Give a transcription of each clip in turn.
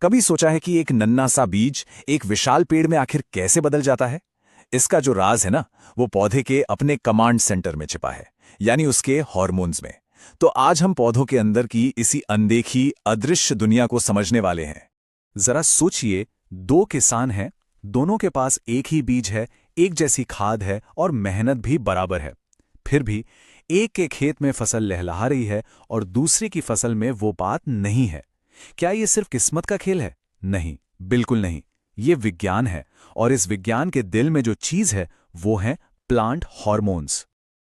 कभी सोचा है कि एक नन्हा सा बीज एक विशाल पेड़ में आखिर कैसे बदल जाता है? इसका जो राज है ना, वो पौधे के अपने कमांड सेंटर में छिपा है, यानी उसके हार्मोन्स में। तो आज हम पौधों के अंदर की इसी अनदेखी अदृश्य दुनिया को समझने वाले हैं। जरा सोचिए, दो किसान हैं, दोनों के पास एक ही बीज है, एक जैसी खाद है और मेहनत भी बराबर है। फिर भी एक के खेत में फसल लहलहा रही है और दूसरे की फसल में वो बात नहीं है। क्या ये सिर्फ किस्मत का खेल है? नहीं, बिल्कुल नहीं। ये विज्ञान है, और इस विज्ञान के दिल में जो चीज है वो है प्लांट हार्मोन्स।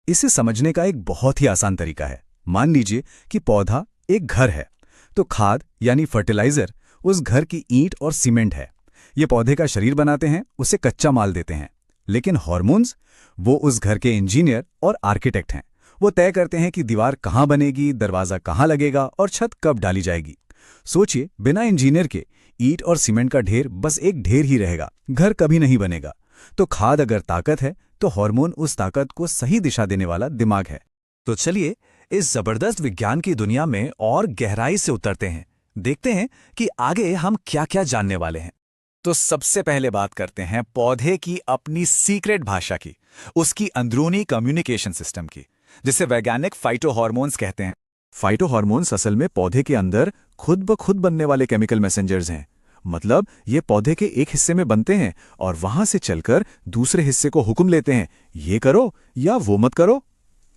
इसे समझने का एक बहुत ही आसान तरीका है। मान लीजिए कि पौधा एक घर है, तो खाद यानी फर्टिलाइजर उस घर की ईंट और सीमेंट है। ये पौधे का शरीर बनाते हैं, उसे कच्चा माल देते हैं। लेकिन हार्मोन्स, वो उस घर के इंजीनियर और आर्किटेक्ट हैं। वो तय करते हैं कि दीवार कहाँ बनेगी, दरवाजा कहाँ लगेगा और छत कब डाली जाएगी। सोचिए, बिना इंजीनियर के ईंट और सीमेंट का ढेर बस एक ढेर ही रहेगा, घर कभी नहीं बनेगा। तो खाद अगर ताकत है, तो हार्मोन उस ताकत को सही दिशा देने वाला दिमाग है। तो चलिए इस जबरदस्त विज्ञान की दुनिया में और गहराई से उतरते हैं, देखते हैं कि आगे हम क्या क्या जानने वाले हैं। तो सबसे पहले बात करते हैं पौधे की अपनी सीक्रेट भाषा की, उसकी अंदरूनी कम्युनिकेशन सिस्टम की, जिसे वैज्ञानिक फाइटोहार्मोन्स कहते हैं। फाइटोहार्मोन्स असल में पौधे के अंदर खुद ब खुद बनने वाले केमिकल मैसेंजर्स हैं। मतलब ये पौधे के एक हिस्से में बनते हैं और वहां से चलकर दूसरे हिस्से को हुक्म लेते हैं, ये करो या वो मत करो।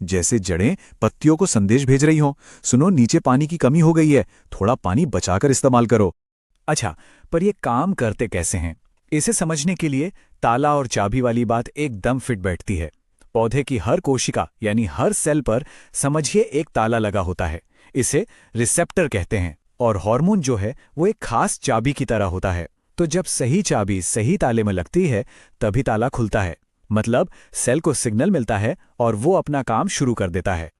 जैसे जड़ें पत्तियों को संदेश भेज रही हों, सुनो नीचे पानी की कमी हो गई है, थोड़ा पानी बचाकर इस्तेमाल करो। अच्छा, पर ये काम करते कैसे हैं? इसे समझने के लिए ताला और चाबी वाली बात एकदम फिट बैठती है। पौधे की हर कोशिका यानी हर सेल पर समझिए एक ताला लगा होता है। इसे रिसेप्टर कहते हैं, और हार्मोन जो है वो एक खास चाबी की तरह होता है। तो जब सही चाबी सही ताले में लगती है, तभी ताला खुलता है। मतलब सेल को सिग्नल मिलता है और वो अपना काम शुरू कर देता है।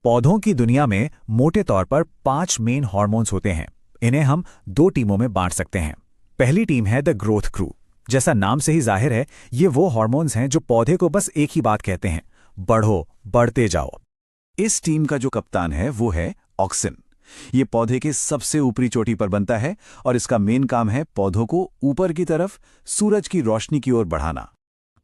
पौधों की दुनिया में मोटे तौर पर 5 मेन हार्मोन्स होते हैं। इन्हें हम 2 टीमों में बांट सकते हैं। पहली टीम है द ग्रोथ क्रू। जैसा नाम से ही जाहिर है, ये वो हार्मोन्स हैं जो पौधे को बस एक ही बात कहते हैं, बढ़ो, बढ़ते जाओ। इस टीम का जो कप्तान है वो है ऑक्सिन। ये पौधे के सबसे ऊपरी चोटी पर बनता है और इसका मेन काम है पौधों को ऊपर की तरफ सूरज की रोशनी की ओर बढ़ाना।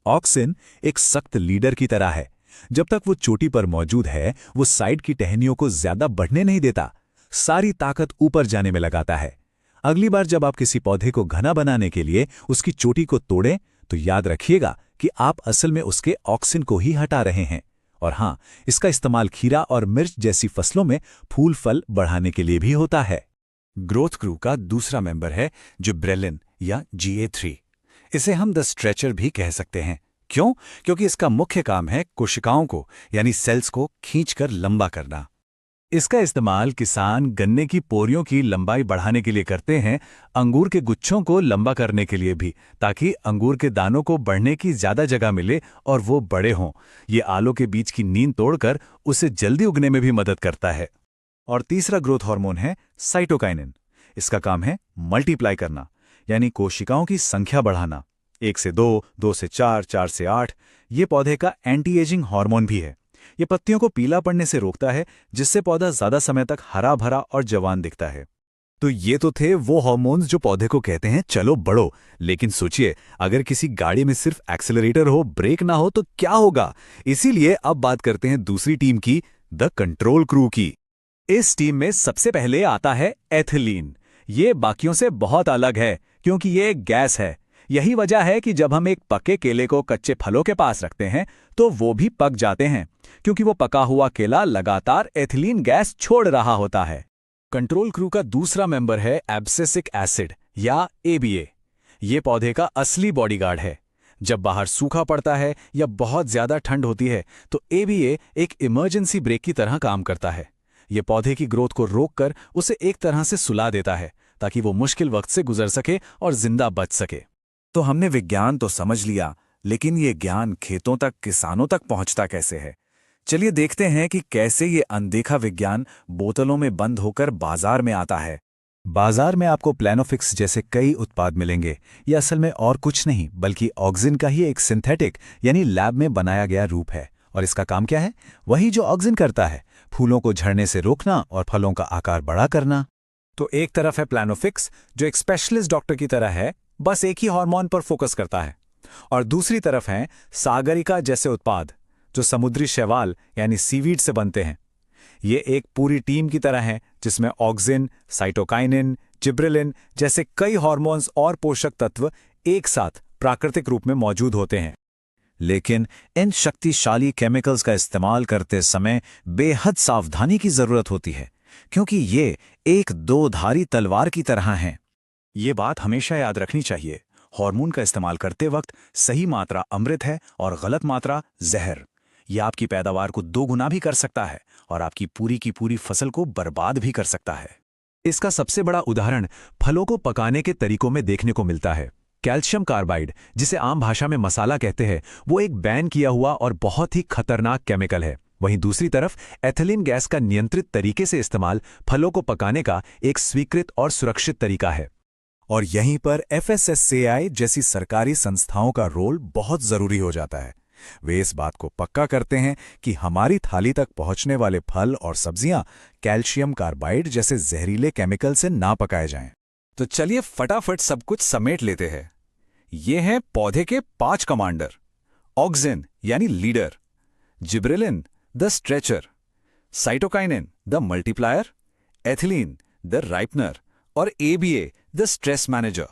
ऑक्सिन एक सख्त लीडर की तरह है। जब तक वो चोटी पर मौजूद है, वो साइड की टहनियों को ज्यादा बढ़ने नहीं देता, सारी ताकत ऊपर जाने में लगाता है। अगली बार जब आप किसी पौधे को घना बनाने के लिए उसकी चोटी को तोड़ें, तो याद रखिएगा कि आप असल में उसके ऑक्सिन को ही हटा रहे हैं। और हाँ, इसका इस्तेमाल खीरा और मिर्च जैसी फसलों में फूल फल बढ़ाने के लिए भी होता है। ग्रोथ क्रू का दूसरा मेंबर है जिब्रेलिन या GA3। इसे हम द स्ट्रेचर भी कह सकते हैं। क्यों? क्योंकि इसका मुख्य काम है कोशिकाओं को यानी सेल्स को खींचकर लंबा करना। इसका इस्तेमाल किसान गन्ने की पोरियों की लंबाई बढ़ाने के लिए करते हैं, अंगूर के गुच्छों को लंबा करने के लिए भी, ताकि अंगूर के दानों को बढ़ने की ज्यादा जगह मिले और वो बड़े हों। ये आलों के बीच की नींद तोड़कर उसे जल्दी उगने में भी मदद करता है। और तीसरा ग्रोथ हार्मोन है साइटोकाइनिन। इसका काम है मल्टीप्लाई करना, यानी कोशिकाओं की संख्या बढ़ाना। 1 से 2, 2 से 4, 4 से 8। ये पौधे का एंटी एजिंग हार्मोन भी है। ये पत्तियों को पीला पड़ने से रोकता है, जिससे पौधा ज्यादा समय तक हरा भरा और जवान दिखता है। तो ये तो थे वो हार्मोन्स जो पौधे को कहते हैं चलो बढ़ो। लेकिन सोचिए, अगर किसी गाड़ी में सिर्फ एक्सेलरेटर हो, ब्रेक ना हो, तो क्या होगा? इसीलिए अब बात करते हैं दूसरी टीम की, द कंट्रोल क्रू की। इस टीम में सबसे पहले आता है एथिलीन। ये बाकियों से बहुत अलग है क्योंकि ये एक गैस है। यही वजह है कि जब हम एक पके केले को कच्चे फलों के पास रखते हैं, तो वो भी पक जाते हैं, क्योंकि वो पका हुआ केला लगातार एथिलीन गैस छोड़ रहा होता है। कंट्रोल क्रू का दूसरा मेंबर है एब्सिसिक एसिड या ABA। ये पौधे का असली बॉडीगार्ड है। जब बाहर सूखा पड़ता है या बहुत ज्यादा ठंड होती है, तो ABA एक इमरजेंसी ब्रेक की तरह काम करता है। ये पौधे की ग्रोथ को रोककर उसे एक तरह से सुला देता है, ताकि वो मुश्किल वक्त से गुजर सके और जिंदा बच सके। तो हमने विज्ञान तो समझ लिया, लेकिन ये ज्ञान खेतों तक, किसानों तक पहुंचता कैसे है? चलिए देखते हैं कि कैसे ये अनदेखा विज्ञान बोतलों में बंद होकर बाजार में आता है। बाजार में आपको प्लानोफिक्स जैसे कई उत्पाद मिलेंगे। ये असल में और कुछ नहीं बल्कि ऑक्सिन का ही एक सिंथेटिक यानी लैब में बनाया गया रूप है। और इसका काम क्या है? वही जो ऑक्सिन करता है, फूलों को झड़ने से रोकना और फलों का आकार बड़ा करना। तो एक तरफ है प्लानोफिक्स, जो एक स्पेशलिस्ट डॉक्टर की तरह है, बस एक ही हार्मोन पर फोकस करता है। और दूसरी तरफ हैं सागरिका जैसे उत्पाद, जो समुद्री शैवाल यानी सीवीड से बनते हैं। ये एक पूरी टीम की तरह है, जिसमें ऑक्सिन, साइटोकाइनिन, जिब्रेलिन जैसे कई हार्मोन्स और पोषक तत्व एक साथ प्राकृतिक रूप में मौजूद होते हैं। लेकिन इन शक्तिशाली केमिकल्स का इस्तेमाल करते समय बेहद सावधानी की जरूरत होती है, क्योंकि ये एक दो-धारी तलवार की तरह हैं। ये बात हमेशा याद रखनी चाहिए, हार्मोन का इस्तेमाल करते वक्त सही मात्रा अमृत है और गलत मात्रा जहर। यह आपकी पैदावार को 2 गुना भी कर सकता है और आपकी पूरी की पूरी फसल को बर्बाद भी कर सकता है। इसका सबसे बड़ा उदाहरण फलों को पकाने के तरीकों में देखने को मिलता है। कैल्शियम कार्बाइड, जिसे आम भाषा में मसाला कहते हैं, वो एक बैन किया हुआ और बहुत ही खतरनाक केमिकल है। वहीं दूसरी तरफ एथिलीन गैस का नियंत्रित तरीके से इस्तेमाल फलों को पकाने का एक स्वीकृत और सुरक्षित तरीका है। और यहीं पर FSSAI जैसी सरकारी संस्थाओं का रोल बहुत जरूरी हो जाता है। वे इस बात को पक्का करते हैं कि हमारी थाली तक पहुंचने वाले फल और सब्जियां कैल्शियम कार्बाइड जैसे जहरीले केमिकल से ना पकाए जाएं। तो चलिए फटाफट सब कुछ समेट लेते हैं। ये हैं पौधे के 5 कमांडर: ऑक्सिन यानी leader, gibberellin the stretcher, cytokinin the multiplier, ethylene the ripener और ABA द स्ट्रेस मैनेजर।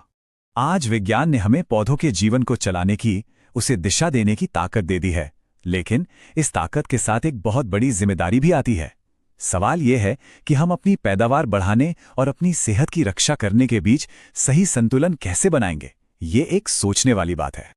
आज विज्ञान ने हमें पौधों के जीवन को चलाने की, उसे दिशा देने की ताकत दे दी है, लेकिन इस ताकत के साथ एक बहुत बड़ी जिम्मेदारी भी आती है। सवाल यह है कि हम अपनी पैदावार बढ़ाने और अपनी सेहत की रक्षा करने के बीच सही संतुलन कैसे बनाएंगे। ये एक सोचने वाली बात है।